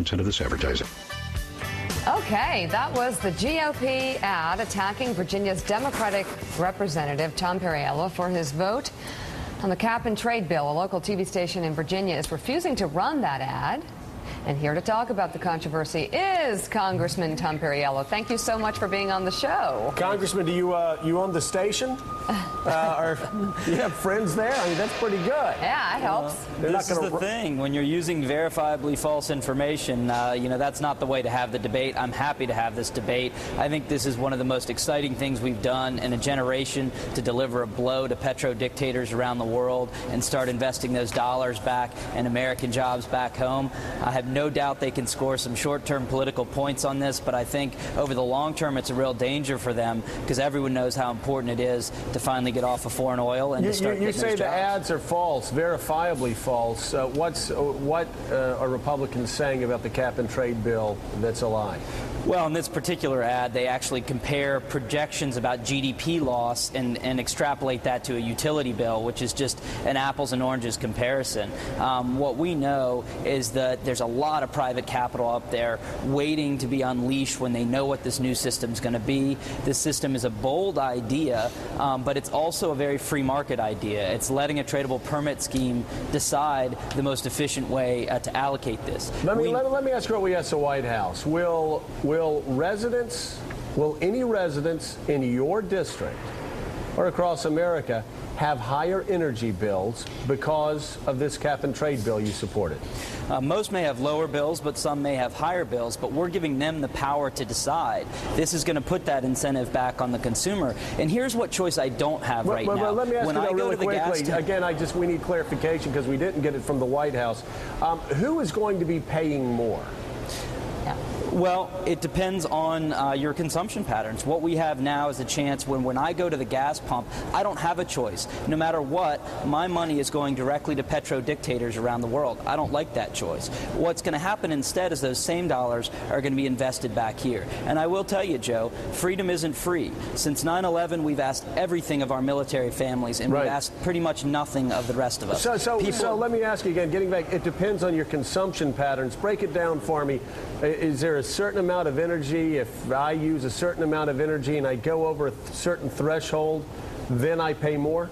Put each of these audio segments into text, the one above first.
content of this advertising. Okay, that was the GOP ad attacking Virginia's Democratic Representative Tom Perriello for his vote on the cap-and-trade bill. A local TV station in Virginia is refusing to run that ad. And here to talk about the controversy is Congressman Tom Perriello. Thank you so much for being on the show. Congressman, do you own the station? Or you have friends there? I mean, that's pretty good. Yeah, it helps. This is the thing. When you're using verifiably false information, that's not the way to have the debate. I'm happy to have this debate. I think this is one of the most exciting things we've done in a generation to deliver a blow to petro-dictators around the world and start investing those dollars back in American jobs back home. I have no doubt they can score some short-term political points on this, but I think over the long term it's a real danger for them because everyone knows how important it is to finally get off of foreign oil and to start getting those jobs. You say the ads are false, verifiably false. What are Republicans saying about the cap-and-trade bill that's a lie? Well, in this particular ad, they actually compare projections about GDP loss and extrapolate that to a utility bill, which is just an apples and oranges comparison. What we know is that there's a lot of private capital up there waiting to be unleashed when they know what this new system's going to be. This system is a bold idea, but it's also a very free market idea. It's letting a tradable permit scheme decide the most efficient way to allocate this. Let me ask you what we asked the White House. Will any residents in your district or across America have higher energy bills because of this cap-and-trade bill you supported? Most may have lower bills, but some may have higher bills, but we're giving them the power to decide. This is going to put that incentive back on the consumer. And here's what choice I don't have right now. Well, let me ask you really quickly. Again, we need clarification because we didn't get it from the White House. Who is going to be paying more? Well, it depends on your consumption patterns. What we have now is a chance when I go to the gas pump, I don't have a choice. No matter what, my money is going directly to petro-dictators around the world. I don't like that choice. What's going to happen instead is those same dollars are going to be invested back here. And I will tell you, Joe, freedom isn't free. Since 9/11, we've asked everything of our military families, and we've asked pretty much nothing of the rest of us. So let me ask you again, getting back, it depends on your consumption patterns. Break it down for me. Is there a certain amount of energy, if I use a certain amount of energy and I go over a certain threshold, then I pay more?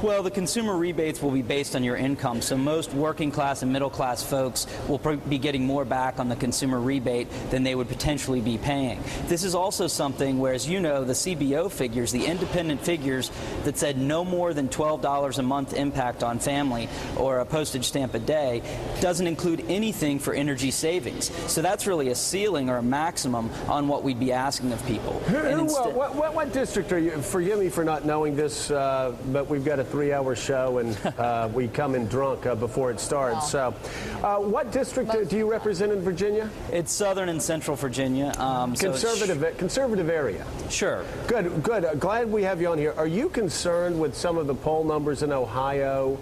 Well, the consumer rebates will be based on your income, so most working class and middle class folks will be getting more back on the consumer rebate than they would potentially be paying. This is also something where, as you know, the CBO figures, the independent figures that said no more than $12 a month impact on family or a postage stamp a day doesn't include anything for energy savings. So that's really a ceiling or a maximum on what we'd be asking of people. What district are you? Forgive me for not knowing this, but we've got a 3-hour show and we come in drunk before it starts. So what district do you represent in Virginia? It's southern and central Virginia. Conservative area. Sure. Good. Glad we have you on here. Are you concerned with some of the poll numbers in Ohio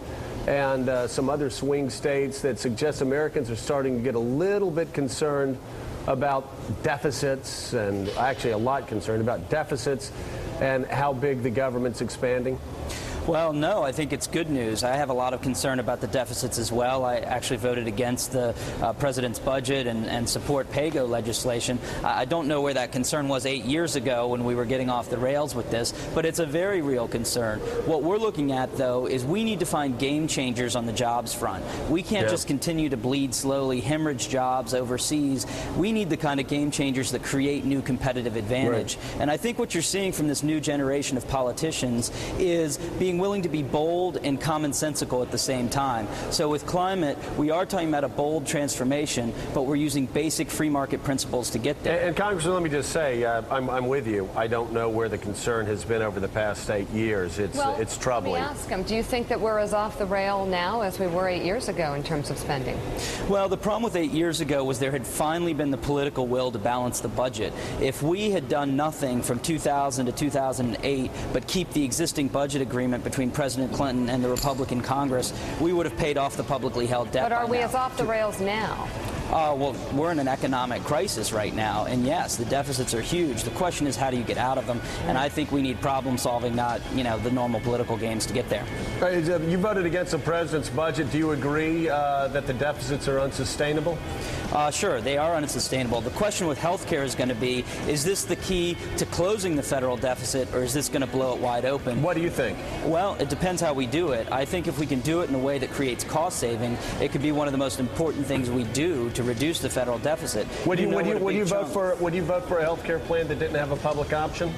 and some other swing states that suggest Americans are starting to get a little bit concerned about deficits, and actually a lot concerned about deficits and how big the government's expanding? Well, no, I think it's good news. I have a lot of concern about the deficits as well. I actually voted against the president's budget and support PAYGO legislation. I don't know where that concern was 8 years ago when we were getting off the rails with this, but it's a very real concern. What we're looking at, though, is we need to find game changers on the jobs front. We can't just continue to bleed slowly, hemorrhage jobs overseas. We need the kind of game changers that create new competitive advantage. And I think what you're seeing from this new generation of politicians is being willing to be bold and commonsensical at the same time. So with climate, we are talking about a bold transformation, but we're using basic free market principles to get there. And Congressman, let me just say, I'm with you. I don't know where the concern has been over the past 8 years. It's troubling. Let me ask him, do you think that we're as off the rail now as we were 8 years ago in terms of spending? Well, the problem with 8 years ago was there had finally been the political will to balance the budget. If we had done nothing from 2000 to 2008 but keep the existing budget agreement between President Clinton and the Republican Congress, we would have paid off the publicly held debt. But are we as off the rails now? Well, we're in an economic crisis right now, and yes, the deficits are huge. The question is, how do you get out of them? And I think we need problem solving, not, the normal political games to get there. You voted against the president's budget. Do you agree that the deficits are unsustainable? Sure, they are unsustainable. The question with health care is going to be, is this the key to closing the federal deficit, or is this going to blow it wide open? What do you think? Well, it depends how we do it. I think if we can do it in a way that creates cost saving, it could be one of the most important things we do to reduce the federal deficit. Would you vote for a health care plan that didn't have a public option?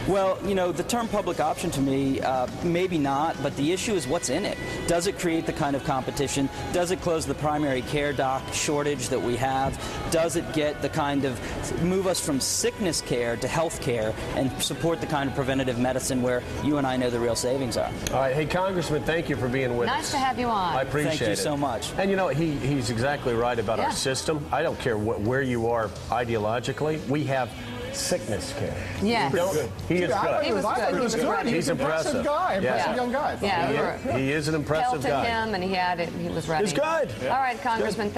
Well, you know, the term public option to me, maybe not, but the issue is what's in it. Does it create the kind of competition? Does it close the primary care doc shortage that we have? Does it get the kind of, move us from sickness care to health care and support the kind of preventative medicine where you and I know the real savings are? All right. Hey, Congressman, thank you for being with us. Nice to have you on. I appreciate it. Thank you so much. And you know, he's exactly right about our system. I don't care where you are ideologically. We have sickness care. Yes. He is good. He was good. He's impressive. Impressive young guy. Yeah, He is an impressive to guy. him, and he was ready. He's good. All right, Congressman.